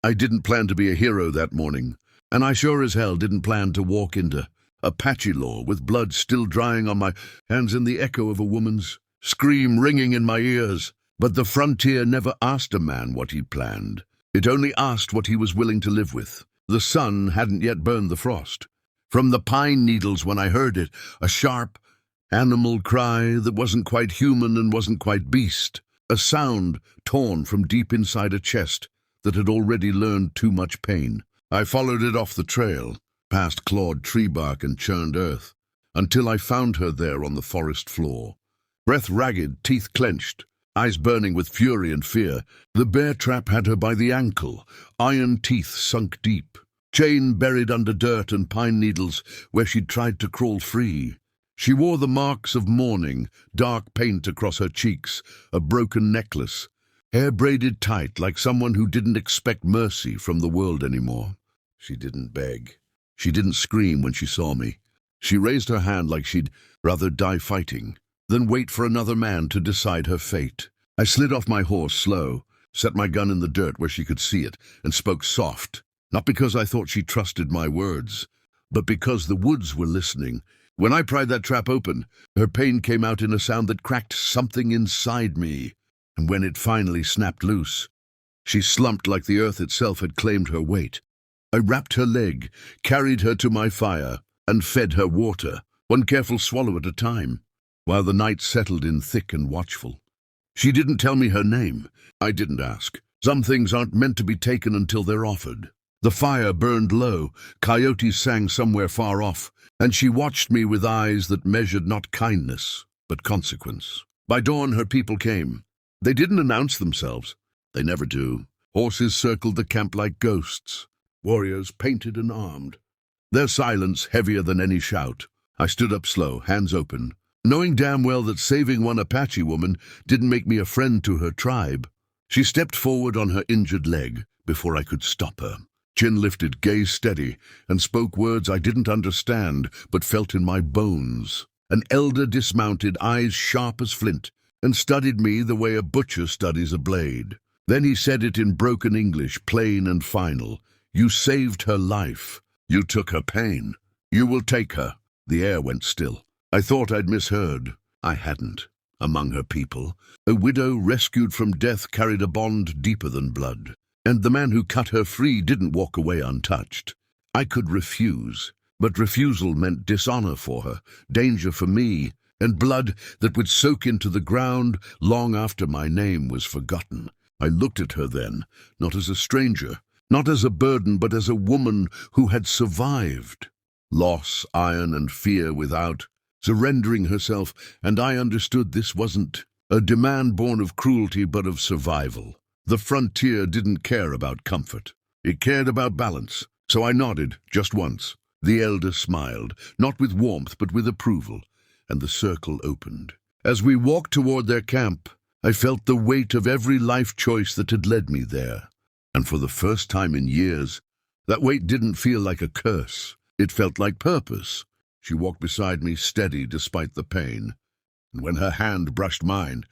I didn't plan to be a hero that morning, and I sure as hell didn't plan to walk into Apache law with blood still drying on my hands and the echo of a woman's scream ringing in my ears. But the frontier never asked a man what he planned. It only asked what he was willing to live with. The sun hadn't yet burned the frost. From the pine needles when I heard it, a sharp, animal cry that wasn't quite human and wasn't quite beast. A sound torn from deep inside a chest that had already learned too much pain. I followed it off the trail, past clawed tree bark and churned earth, until I found her there on the forest floor. Breath ragged, teeth clenched, eyes burning with fury and fear. The bear trap had her by the ankle, iron teeth sunk deep, chain buried under dirt and pine needles where she'd tried to crawl free. She wore the marks of mourning, dark paint across her cheeks, a broken necklace, hair braided tight like someone who didn't expect mercy from the world anymore. She didn't beg. She didn't scream when she saw me. She raised her hand like she'd rather die fighting than wait for another man to decide her fate. I slid off my horse slow, set my gun in the dirt where she could see it, and spoke soft, not because I thought she trusted my words, but because the woods were listening. When I pried that trap open, her pain came out in a sound that cracked something inside me, and when it finally snapped loose, she slumped like the earth itself had claimed her weight. I wrapped her leg, carried her to my fire, and fed her water, one careful swallow at a time, while the night settled in thick and watchful. She didn't tell me her name. I didn't ask. Some things aren't meant to be taken until they're offered. The fire burned low, coyotes sang somewhere far off, and she watched me with eyes that measured not kindness, but consequence. By dawn, her people came. They didn't announce themselves. They never do. Horses circled the camp like ghosts, warriors painted and armed, their silence heavier than any shout. I stood up slow, hands open, knowing damn well that saving one Apache woman didn't make me a friend to her tribe. She stepped forward on her injured leg before I could stop her. Chin lifted, gaze steady, and spoke words I didn't understand but felt in my bones. An elder dismounted, eyes sharp as flint, and studied me the way a butcher studies a blade. Then he said it in broken English, plain and final. You saved her life. You took her pain. You will take her. The air went still. I thought I'd misheard. I hadn't. Among her people, a widow rescued from death carried a bond deeper than blood. And the man who cut her free didn't walk away untouched. I could refuse, but refusal meant dishonor for her, danger for me, and blood that would soak into the ground long after my name was forgotten. I looked at her then, not as a stranger, not as a burden, but as a woman who had survived. Loss, iron, and fear without, surrendering herself, and I understood this wasn't a demand born of cruelty but of survival. The frontier didn't care about comfort. It cared about balance. So I nodded, just once. The elder smiled, not with warmth but with approval, and the circle opened. As we walked toward their camp, I felt the weight of every life choice that had led me there. And for the first time in years, that weight didn't feel like a curse. It felt like purpose. She walked beside me, steady despite the pain. And when her hand brushed mine,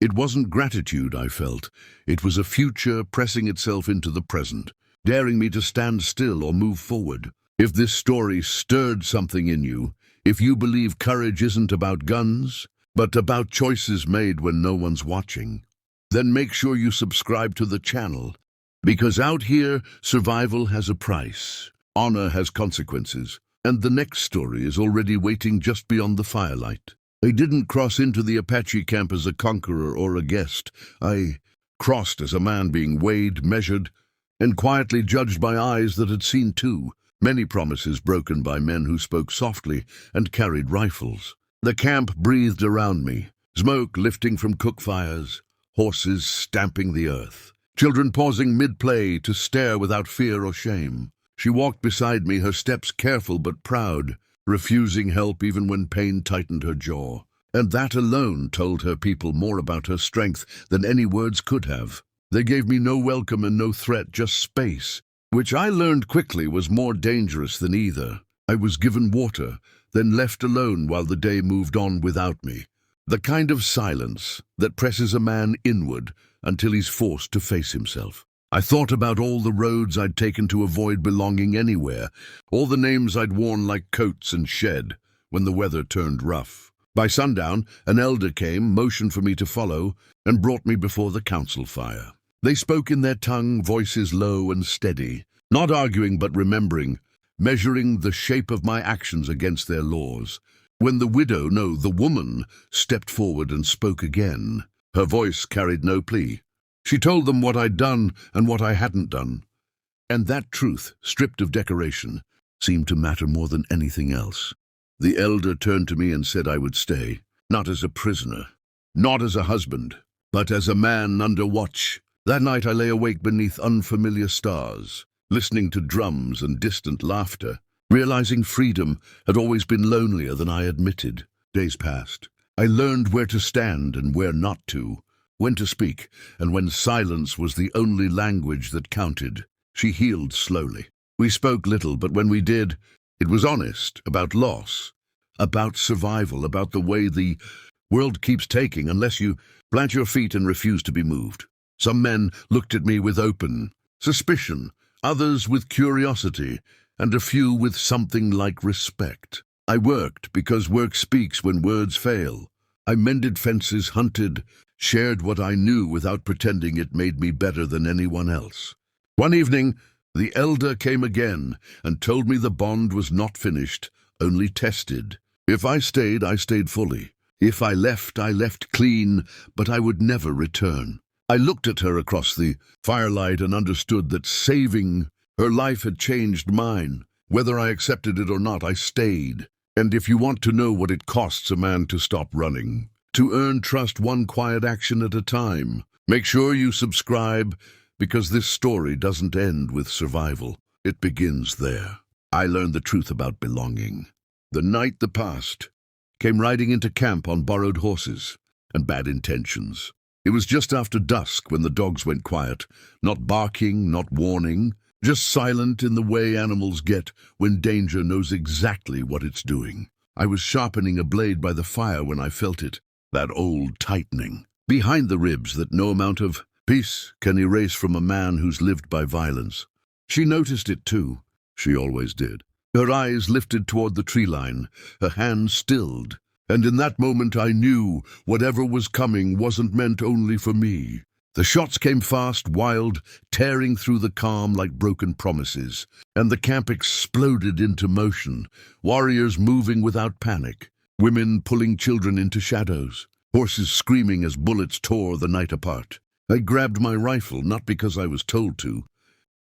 it wasn't gratitude I felt. It was a future pressing itself into the present, daring me to stand still or move forward. If this story stirred something in you, if you believe courage isn't about guns, but about choices made when no one's watching, then make sure you subscribe to the channel, because out here, survival has a price, honor has consequences, and the next story is already waiting just beyond the firelight. I didn't cross into the Apache camp as a conqueror or a guest. I crossed as a man being weighed, measured, and quietly judged by eyes that had seen too. Many promises broken by men who spoke softly and carried rifles. The camp breathed around me, smoke lifting from cook fires, horses stamping the earth, children pausing mid-play to stare without fear or shame. She walked beside me, her steps careful but proud, refusing help even when pain tightened her jaw. And that alone told her people more about her strength than any words could have. They gave me no welcome and no threat, just space, which I learned quickly was more dangerous than either. I was given water, then left alone while the day moved on without me. The kind of silence that presses a man inward until he's forced to face himself. I thought about all the roads I'd taken to avoid belonging anywhere, all the names I'd worn like coats and shed when the weather turned rough. By sundown, an elder came, motioned for me to follow, and brought me before the council fire. They spoke in their tongue, voices low and steady, not arguing but remembering, measuring the shape of my actions against their laws. When the widow, no, the woman, stepped forward and spoke again, her voice carried no plea. She told them what I'd done and what I hadn't done. And that truth, stripped of decoration, seemed to matter more than anything else. The elder turned to me and said I would stay, not as a prisoner, not as a husband, but as a man under watch. That night I lay awake beneath unfamiliar stars, listening to drums and distant laughter, realizing freedom had always been lonelier than I admitted. Days passed. I learned where to stand and where not to, when to speak, and when silence was the only language that counted. She healed slowly. We spoke little, but when we did, it was honest, about loss, about survival, about the way the world keeps taking unless you plant your feet and refuse to be moved. Some men looked at me with open suspicion, others with curiosity, and a few with something like respect. I worked because work speaks when words fail. I mended fences, hunted, shared what I knew without pretending it made me better than anyone else. One evening, the elder came again and told me the bond was not finished, only tested. If I stayed fully. If I left clean, but I would never return. I looked at her across the firelight and understood that saving her life had changed mine. Whether I accepted it or not, I stayed. And if you want to know what it costs a man to stop running, to earn trust one quiet action at a time, make sure you subscribe, because this story doesn't end with survival. It begins there. I learned the truth about belonging. The night that passed came riding into camp on borrowed horses and bad intentions. It was just after dusk when the dogs went quiet, not barking, not warning, just silent in the way animals get when danger knows exactly what it's doing. I was sharpening a blade by the fire when I felt it, that old tightening, behind the ribs that no amount of peace can erase from a man who's lived by violence. She noticed it too. She always did. Her eyes lifted toward the tree line, her hands stilled, and in that moment I knew whatever was coming wasn't meant only for me. The shots came fast, wild, tearing through the calm like broken promises, and the camp exploded into motion, warriors moving without panic, women pulling children into shadows, horses screaming as bullets tore the night apart. I grabbed my rifle, not because I was told to,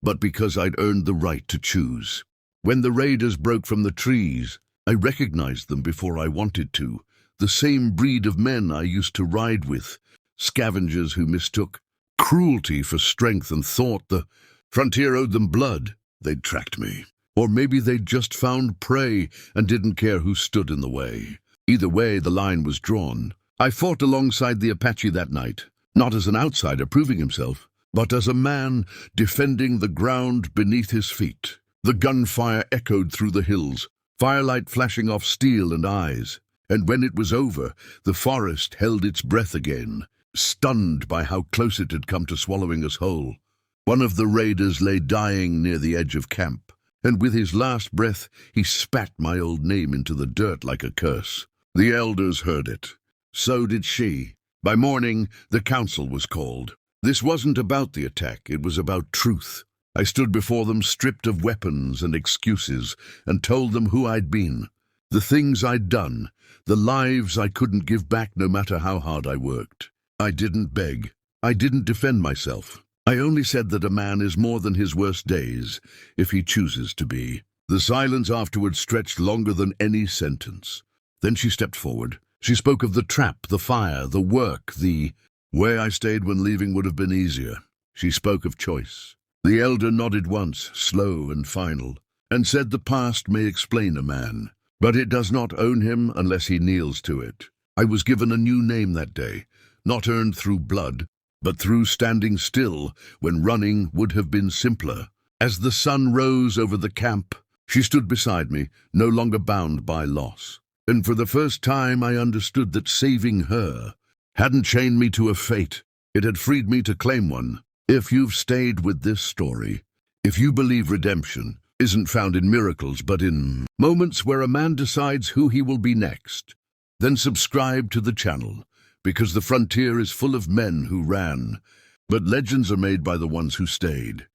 but because I'd earned the right to choose. When the raiders broke from the trees, I recognized them before I wanted to, the same breed of men I used to ride with, scavengers who mistook cruelty for strength and thought the frontier owed them blood. They'd tracked me. Or maybe they'd just found prey and didn't care who stood in the way. Either way, the line was drawn. I fought alongside the Apache that night, not as an outsider proving himself, but as a man defending the ground beneath his feet. The gunfire echoed through the hills, firelight flashing off steel and eyes. And when it was over, the forest held its breath again, stunned by how close it had come to swallowing us whole. One of the raiders lay dying near the edge of camp, and with his last breath he spat my old name into the dirt like a curse. The elders heard it. So did she. By morning, the council was called. This wasn't about the attack, it was about truth. I stood before them stripped of weapons and excuses, and told them who I'd been, the things I'd done, the lives I couldn't give back no matter how hard I worked. I didn't beg. I didn't defend myself. I only said that a man is more than his worst days, if he chooses to be. The silence afterward stretched longer than any sentence. Then she stepped forward. She spoke of the trap, the fire, the work, the way I stayed when leaving would have been easier. She spoke of choice. The elder nodded once, slow and final, and said the past may explain a man, but it does not own him unless he kneels to it. I was given a new name that day, not earned through blood, but through standing still when running would have been simpler. As the sun rose over the camp, she stood beside me, no longer bound by loss. And for the first time I understood that saving her hadn't chained me to a fate. It had freed me to claim one. If you've stayed with this story, if you believe redemption isn't found in miracles but in moments where a man decides who he will be next, then subscribe to the channel, because the frontier is full of men who ran, but legends are made by the ones who stayed.